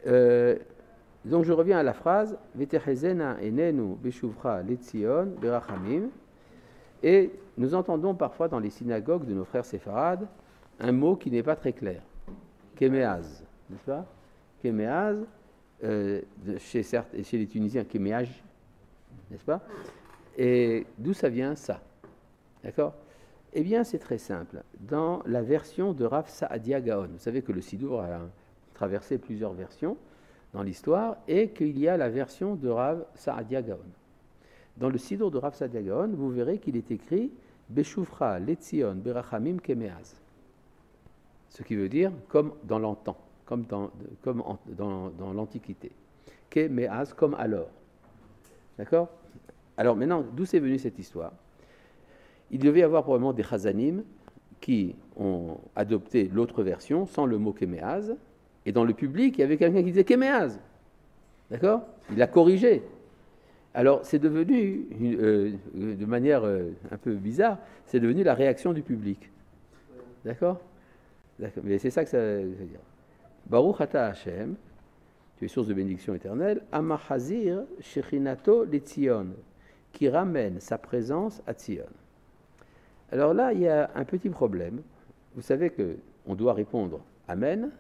Donc je reviens à la phrase « Vetechezena enenu beshuvcha letzion berachamim » et nous entendons parfois dans les synagogues de nos frères séfarades un mot qui n'est pas très clair. Kemeaz, n'est-ce pas? Kemeaz, chez les Tunisiens, Kemeaj, n'est-ce pas? Et d'où ça vient ça? D'accord? Eh bien, c'est très simple. Dans la version de Rav Saadia Gaon, vous savez que le Sidour a traversé plusieurs versions dans l'histoire et qu'il y a la version de Rav Saadia Gaon. Dans le Sidour de Rav Saadia Gaon, vous verrez qu'il est écrit Beshuvcha letzion berachamim kemeaz. Ce qui veut dire comme dans l'antan, comme dans l'Antiquité. Kemeaz, comme alors. D'accord? Alors maintenant, d'où c'est venu cette histoire? Il devait y avoir probablement des chazanim qui ont adopté l'autre version sans le mot kemeaz, et dans le public, il y avait quelqu'un qui disait kemeaz. D'accord? Il a corrigé. Alors, c'est devenu, de manière un peu bizarre, c'est devenu la réaction du public. D'accord? D'accord. Mais c'est ça que ça veut dire. Baruch ata Hashem, tu es source de bénédiction éternelle, Amachazir Shechinato Letzion, qui ramène sa présence à Tzion. Alors là, il y a un petit problème. Vous savez qu'on doit répondre Amen,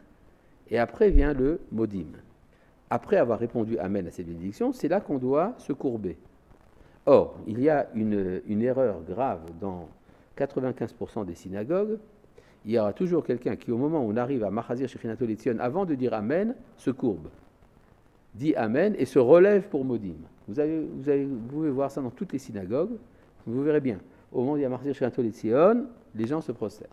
et après vient le Modim. Après avoir répondu Amen à cette bénédiction, c'est là qu'on doit se courber. Or, il y a une erreur grave dans 95% des synagogues. Il y aura toujours quelqu'un qui, au moment où on arrive à Machazir Shechinato Letzion, avant de dire Amen, se courbe, dit Amen et se relève pour Modim. Vous pouvez voir ça dans toutes les synagogues, vous verrez bien. Au moment où il y a Machazir Shechinato Letzion, les gens se prosternent.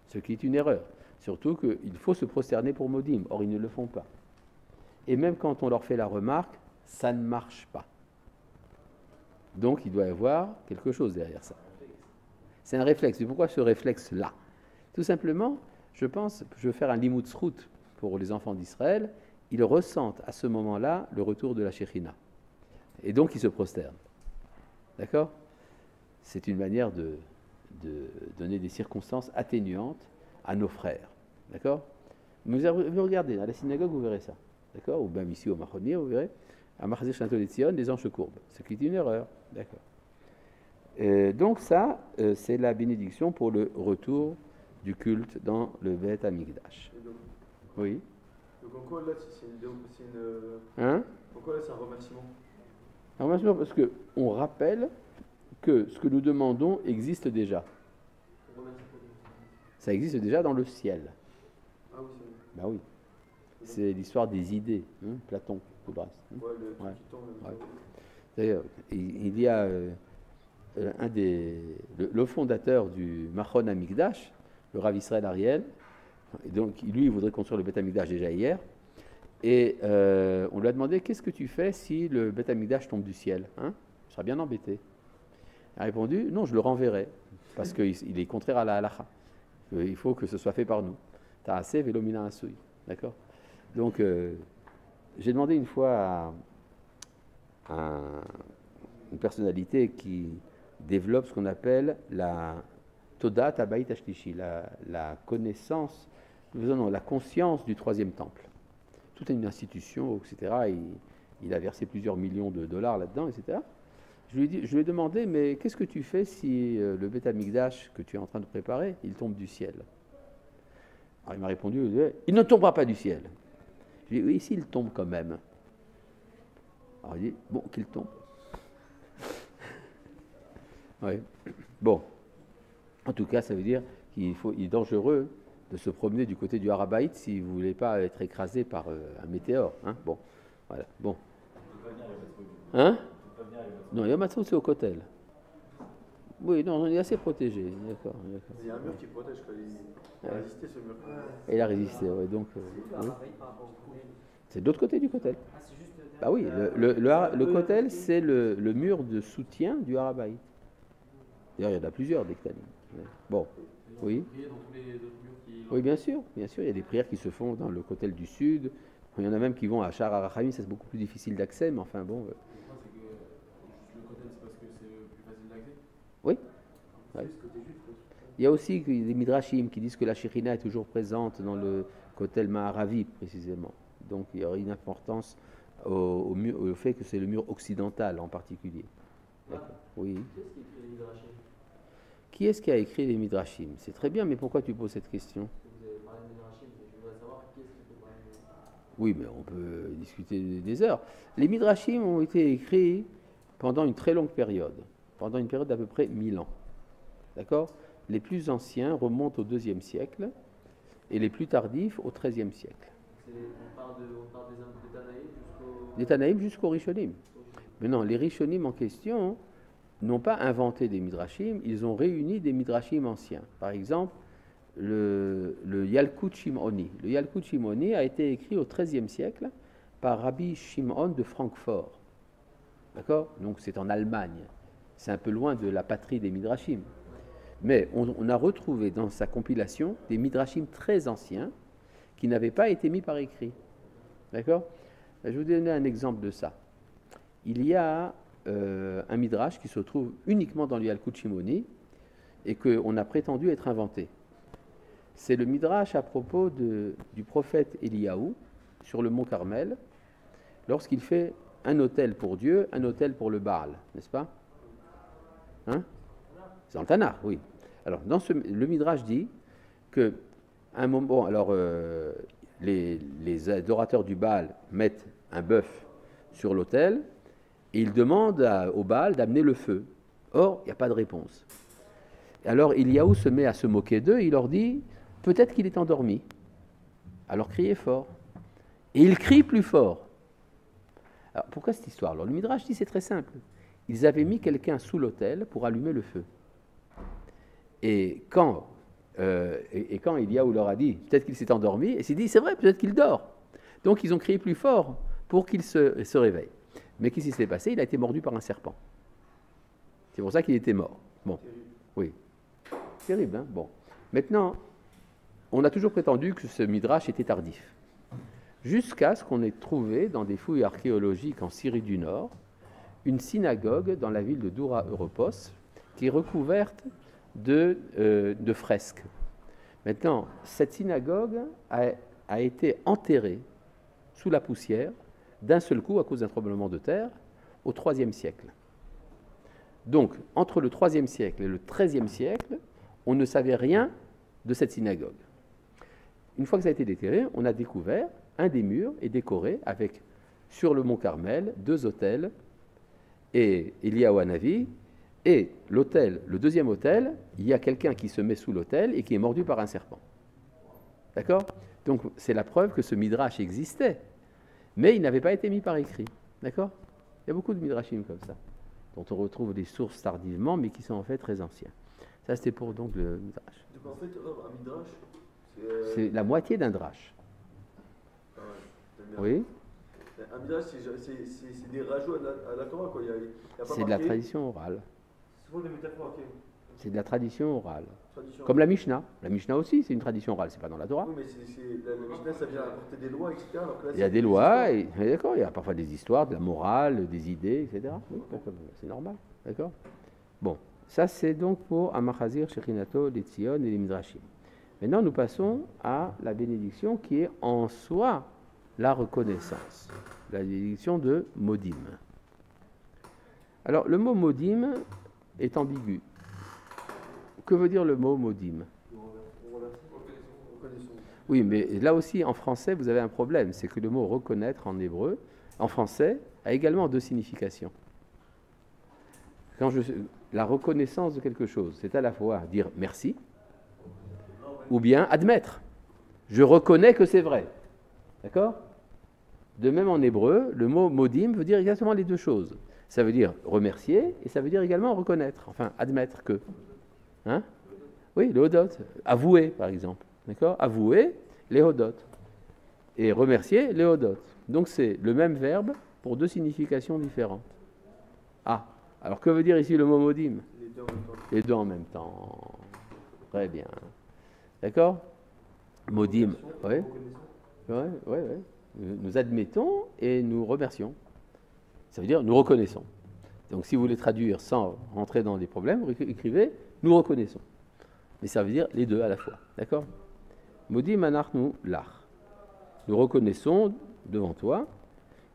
Ce qui est une erreur. Surtout qu'il faut se prosterner pour Modim. Or, ils ne le font pas. Et même quand on leur fait la remarque, ça ne marche pas. Donc, il doit y avoir quelque chose derrière ça. C'est un réflexe. Et pourquoi ce réflexe-là? Tout simplement, je veux faire un limud zchut pour les enfants d'Israël. Ils ressentent à ce moment-là le retour de la Shekhinah. Et donc, ils se prosternent. D'accord? C'est une manière de donner des circonstances atténuantes à nos frères. D'accord? Vous regardez, à la synagogue, vous verrez ça. D'accord? Ou même ici au Machonnier, vous verrez. À Machazir Shechinato Letzion, les anges se courbent. Ce qui est une erreur. D'accord? Donc ça, c'est la bénédiction pour le retour du culte dans le Beth Amikdash. Oui. Donc en quoi là, c'est une... Hein? Pourquoi là, c'est un remerciement? Un remerciement parce qu'on rappelle que ce que nous demandons existe déjà. Ça existe déjà dans le ciel. Ah oui, c'est vrai. Ben oui. C'est l'histoire des idées, hein, Platon, Koudras. Ouais, le truc qui tombe. Ouais. D'ailleurs, il y a le fondateur du Machon Amikdash, le Rav Israël Ariel, et donc lui, il voudrait construire le Beth Amikdash déjà hier, et on lui a demandé, qu'est-ce que tu fais si le Beth Amikdash tombe du ciel, hein? Tu seras bien embêté. Il a répondu, non, je le renverrai, parce qu'il est contraire à la halacha. Il faut que ce soit fait par nous. Ta'aseh velomina asui. D'accord? Donc, j'ai demandé une fois à une personnalité qui développe ce qu'on appelle la Todat Abayit Ashlishi, la connaissance, la conscience du troisième temple. Toute une institution, etc. Il a versé plusieurs millions de dollars là-dedans, etc. Je lui ai demandé, mais qu'est-ce que tu fais si le Beth Amikdash que tu es en train de préparer, il tombe du ciel? Alors il m'a répondu, il ne tombera pas du ciel. Je lui ai dit, oui, s'il tombe quand même. Alors il dit, bon, qu'il tombe. Oui. Bon. En tout cas, ça veut dire qu'il est dangereux de se promener du côté du Harabaït si vous ne voulez pas être écrasé par un météore. Hein? Bon, voilà. Bon. Hein? Non, Yom Ha'atzmaut, c'est au Kotel. Oui, non, on est assez protégé. D'accord. Il y a un mur qui protège, quoi. Il a résisté, ce mur. Et il a résisté, oui. Donc, oui. C'est de l'autre côté du Kotel. Ah, c'est juste Bah oui, le Kotel, c'est le mur de soutien du Harabaït. D'ailleurs, il y en a plusieurs des Ktanim. Bon, oui. Oui, bien sûr, il y a des prières qui se font dans le Kotel du Sud. Il y en a même qui vont à Shar HaRachamim, c'est beaucoup plus difficile d'accès, mais enfin bon. Le Kotel, c'est parce que c'est plus facile d'accès? Oui. Ouais. Il y a aussi des Midrashim qui disent que la Shekhinah est toujours présente dans le Kotel Maharavi, précisément. Donc il y aurait une importance au fait que c'est le mur occidental en particulier. D'accord. Oui. Qui est-ce qui a écrit les Midrashim? C'est très bien, mais pourquoi tu poses cette question? Vous avez parlé de Midrashim, mais je voudrais savoir qui est-ce qui peut parler de... Oui, mais on peut discuter des heures. Les Midrashim ont été écrits pendant une très longue période, pendant une période d'à peu près 1000 ans. D'accord? Les plus anciens remontent au IIe siècle et les plus tardifs au XIIIe siècle. On parle des Tanaïm Des Tanaïm jusqu'aux Rishonim. Mais non, les Rishonim en question n'ont pas inventé des Midrashim, ils ont réuni des Midrashim anciens. Par exemple, le Yalkut Shimoni. Le Yalkut Shimoni a été écrit au XIIIe siècle par Rabbi Shimon de Francfort. D'accord? Donc c'est en Allemagne. C'est un peu loin de la patrie des Midrashim. Mais on a retrouvé dans sa compilation des Midrashim très anciens qui n'avaient pas été mis par écrit. D'accord? Je vais vous donner un exemple de ça. Il y a un midrash qui se trouve uniquement dans l'Yalkut Shimoni et qu'on a prétendu être inventé. C'est le midrash à propos du prophète Eliyahu sur le mont Carmel, lorsqu'il fait un autel pour Dieu, un autel pour le Baal, n'est-ce pas? Hein? C'est dans le Tanakh, oui. Alors, le midrash dit que un moment, alors les adorateurs du Baal mettent un bœuf sur l'autel et ils demandent au Baal d'amener le feu. Or, il n'y a pas de réponse. Alors, Eliyahu se met à se moquer d'eux, il leur dit, peut-être qu'il est endormi. Alors, criez fort. Et il crie plus fort. Alors, pourquoi cette histoire? Alors, le Midrash dit, c'est très simple. Ils avaient mis quelqu'un sous l'autel pour allumer le feu. Et quand Eliyahu leur a dit, peut-être qu'il s'est endormi, et s'est dit, c'est vrai, peut-être qu'il dort. Donc, ils ont crié plus fort pour qu'il se réveille. Mais qu'est-ce qui s'est passé? Il a été mordu par un serpent. C'est pour ça qu'il était mort. Bon, oui. Terrible, hein? Bon. Maintenant, on a toujours prétendu que ce midrash était tardif. Jusqu'à ce qu'on ait trouvé, dans des fouilles archéologiques en Syrie du Nord, une synagogue dans la ville de Doura Europos, qui est recouverte de fresques. Maintenant, cette synagogue a été enterrée sous la poussière d'un seul coup à cause d'un tremblement de terre au IIIe siècle. Donc, entre le IIIe siècle et le XIIIe siècle, on ne savait rien de cette synagogue. Une fois que ça a été déterré, on a découvert un des murs est décoré avec, sur le mont Carmel, 2 autels, et Eliyahu Hanavi, et l'autel, le deuxième autel, il y a quelqu'un qui se met sous l'autel et qui est mordu par un serpent. D'accord? Donc, c'est la preuve que ce midrash existait, mais il n'avait pas été mis par écrit. D'accord? Il y a beaucoup de midrashim comme ça, dont on retrouve des sources tardivement, mais qui sont en fait très anciens. Ça, c'était pour donc le midrash. Donc en fait, un midrash, c'est la moitié d'un drash. Ah ouais, j'aime bien. Oui? Un midrash, c'est des rajouts à la Torah, quoi. Il y a pas C'est de la marqué. tradition orale. C'est pour des métaphores, ok. C'est de la tradition orale. Tradition. Comme la Mishnah. La Mishnah aussi, c'est une tradition orale, c'est pas dans la Torah. Oui, mais la Mishnah, ça vient apporter des lois, etc. Alors que là, Il y a c'est des lois, et, d'accord, il y a parfois des histoires, de la morale, des idées, etc. Oui, c'est normal, d'accord? Bon, ça c'est donc pour Amachazir, Shekinato, les Tzion et les Midrashim. Maintenant, nous passons à la bénédiction qui est en soi la reconnaissance. La bénédiction de Modim. Alors, le mot Modim est ambigu. Que veut dire le mot Modim? Oui, mais là aussi, en français, vous avez un problème. C'est que le mot reconnaître en hébreu, en français, a également 2 significations. La reconnaissance de quelque chose, c'est à la fois dire merci, ou bien admettre. Je reconnais que c'est vrai. D'accord? De même en hébreu, le mot modim veut dire exactement les 2 choses. Ça veut dire remercier et ça veut dire également reconnaître, enfin admettre que. Hein? Oui, le hodot. Avouer, par exemple. D'accord? Avouer, les hodot. Et remercier, les hodot. Donc c'est le même verbe pour 2 significations différentes. Ah, alors que veut dire ici le mot modim? Les deux en même temps. Les 2 en même temps. Très bien. D'accord? Modim. Oui. Oui. Nous admettons et nous remercions. Ça veut dire nous reconnaissons. Donc si vous voulez traduire sans rentrer dans des problèmes, vous écrivez nous reconnaissons. Mais ça veut dire les 2 à la fois. D'accord? Modim anachnu lach. Nous reconnaissons devant toi.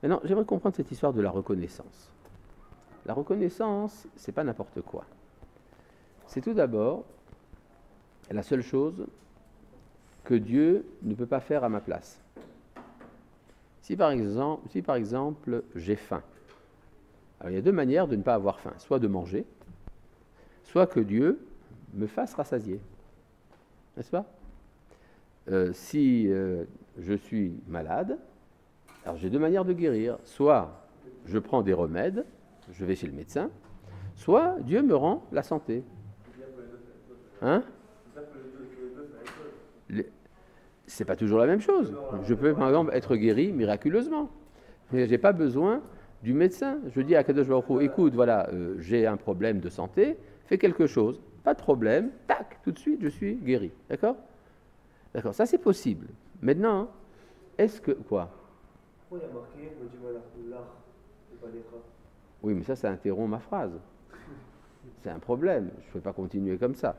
Maintenant, j'aimerais comprendre cette histoire de la reconnaissance. La reconnaissance, c'est pas n'importe quoi. C'est tout d'abord la seule chose que Dieu ne peut pas faire à ma place. Si par exemple j'ai faim, alors il y a 2 manières de ne pas avoir faim, soit de manger, soit que Dieu me fasse rassasier. N'est-ce pas? Si je suis malade, alors j'ai 2 manières de guérir. Soit je prends des remèdes, je vais chez le médecin, soit Dieu me rend la santé. Hein? C'est pas toujours la même chose. Je peux par exemple être guéri miraculeusement. Mais je n'ai pas besoin du médecin. Je dis à Kadosh Baruch Hu, écoute, voilà, j'ai un problème de santé, fais quelque chose. Pas de problème, tac, tout de suite, je suis guéri. D'accord? D'accord, ça c'est possible. Maintenant, est-ce que... Quoi? Pourquoi il y a marqué l'art et pas l'Echa? Oui, mais ça interrompt ma phrase. C'est un problème. Je ne peux pas continuer comme ça.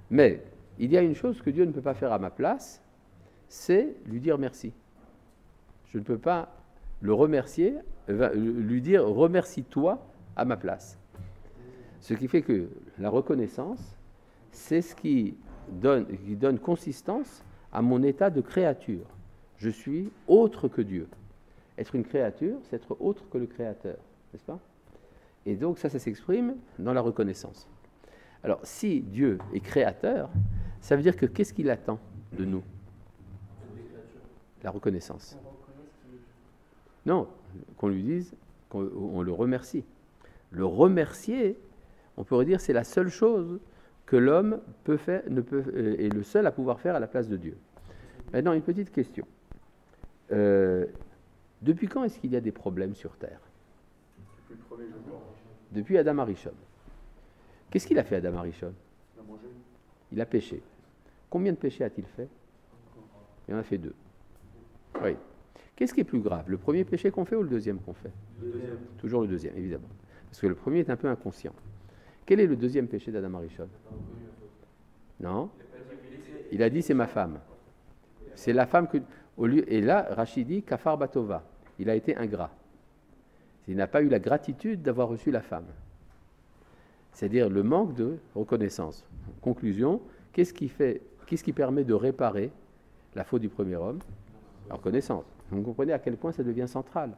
Mais il y a une chose que Dieu ne peut pas faire à ma place, c'est lui dire merci. Je ne peux pas le remercier, lui dire remercie-toi à ma place. Ce qui fait que la reconnaissance, c'est ce qui donne consistance à mon état de créature. Je suis autre que Dieu. Être une créature, c'est être autre que le Créateur, n'est-ce pas? Et donc ça s'exprime dans la reconnaissance. Alors, si Dieu est créateur, ça veut dire que qu'est-ce qu'il attend de nous? La reconnaissance. Non, qu'on lui dise, qu'on le remercie. Le remercier, on pourrait dire, c'est la seule chose que l'homme peut faire, est le seul à pouvoir faire à la place de Dieu. Maintenant, une petite question. Depuis quand est-ce qu'il y a des problèmes sur Terre? Depuis le premier jour. Depuis Adam Arishon. Qu'est-ce qu'il a fait Adam Arishon? Il a mangé. Il a péché. Combien de péchés a-t-il fait? Il en a fait 2. Oui. Qu'est-ce qui est plus grave? Le premier péché qu'on fait ou le deuxième qu'on fait? Le deuxième. Toujours le deuxième, évidemment. Parce que le premier est un peu inconscient. Quel est le deuxième péché d'Adam Arishon? Non. Il a dit c'est ma femme. C'est la femme que... Et là, Rachid dit Kafar Batova. Il a été ingrat. Il n'a pas eu la gratitude d'avoir reçu la femme. C'est-à-dire le manque de reconnaissance. Conclusion, qu'est-ce qui permet de réparer la faute du premier homme? La reconnaissance. Vous comprenez à quel point ça devient central.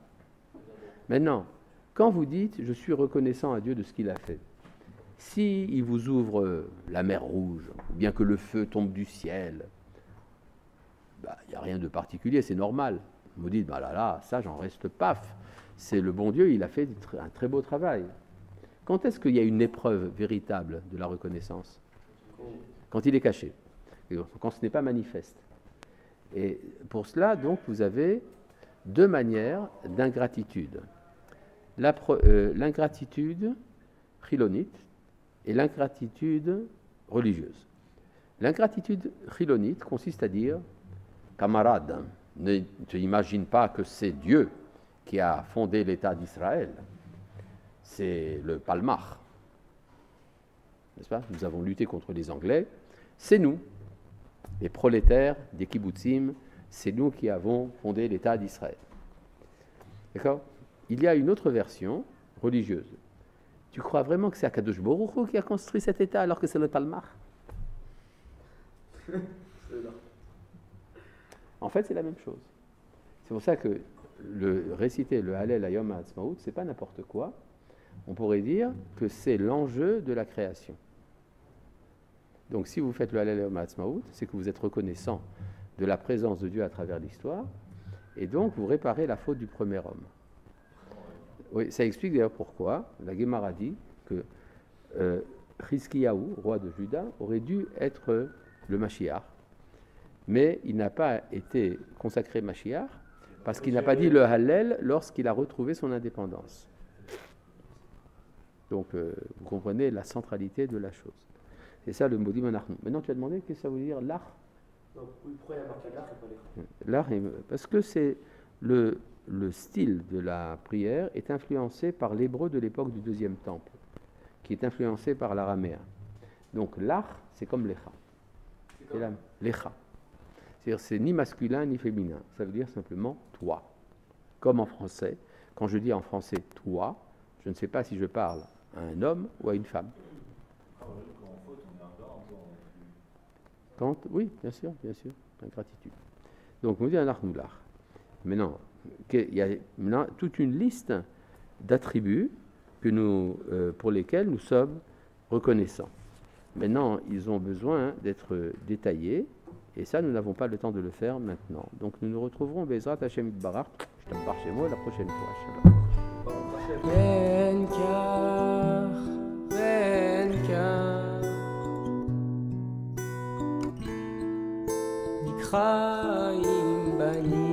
Maintenant, quand vous dites je suis reconnaissant à Dieu de ce qu'il a fait, si il vous ouvre la mer Rouge, ou bien que le feu tombe du ciel, il n'y a rien de particulier, c'est normal. Vous dites, là, ça, j'en reste paf. C'est le bon Dieu, il a fait un très beau travail. Quand est-ce qu'il y a une épreuve véritable de la reconnaissance? Quand il est caché, quand ce n'est pas manifeste. Et pour cela, donc, vous avez 2 manières d'ingratitude. L'ingratitude chilonite et l'ingratitude religieuse. L'ingratitude chilonite consiste à dire, camarade, ne t'imagine pas que c'est Dieu qui a fondé l'État d'Israël. C'est le Palmach. N'est-ce pas? Nous avons lutté contre les Anglais. C'est nous, les prolétaires des kibbutzim, c'est nous qui avons fondé l'État d'Israël. D'accord? Il y a une autre version religieuse. Tu crois vraiment que c'est Akadosh Baruch Hu qui a construit cet État alors que c'est le Palmach? En fait, c'est la même chose. C'est pour ça que réciter le Hallel à Yom HaAtzmaut, c'est pas n'importe quoi. On pourrait dire que c'est l'enjeu de la création. Donc, si vous faites le Hallel à Yom HaAtzmaut, c'est que vous êtes reconnaissant de la présence de Dieu à travers l'histoire, et donc vous réparez la faute du premier homme. Oui, ça explique d'ailleurs pourquoi la Gemara dit que Chizkiyahu, roi de Juda, aurait dû être le Mashiach, mais il n'a pas été consacré Mashiach parce qu'il n'a pas dit le Hallel lorsqu'il a retrouvé son indépendance. Donc, vous comprenez la centralité de la chose. C'est ça le Modim Anachnu. Maintenant, tu as demandé qu'est-ce que ça veut dire l'art? Pourquoi il y a marqué l'art et pas l'Echa? L'art, parce que c'est le style de la prière est influencé par l'hébreu de l'époque du deuxième temple, qui est influencé par l'araméen. Donc l'art, c'est comme l'Echa. C'est l'Echa. C'est-à-dire c'est ni masculin ni féminin. Ça veut dire simplement toi. Comme en français. Quand je dis en français toi, je ne sais pas si je parle à un homme ou à une femme. Oui, bien sûr, ingratitude. Donc on dit un arnoular. Maintenant, il y a maintenant toute une liste d'attributs pour lesquels nous sommes reconnaissants. Maintenant, ils ont besoin d'être détaillés, et ça, nous n'avons pas le temps de le faire maintenant. Donc nous nous retrouverons Bezrat Hashem Itbarach, je t'en parle chez moi la prochaine fois. חיים בנים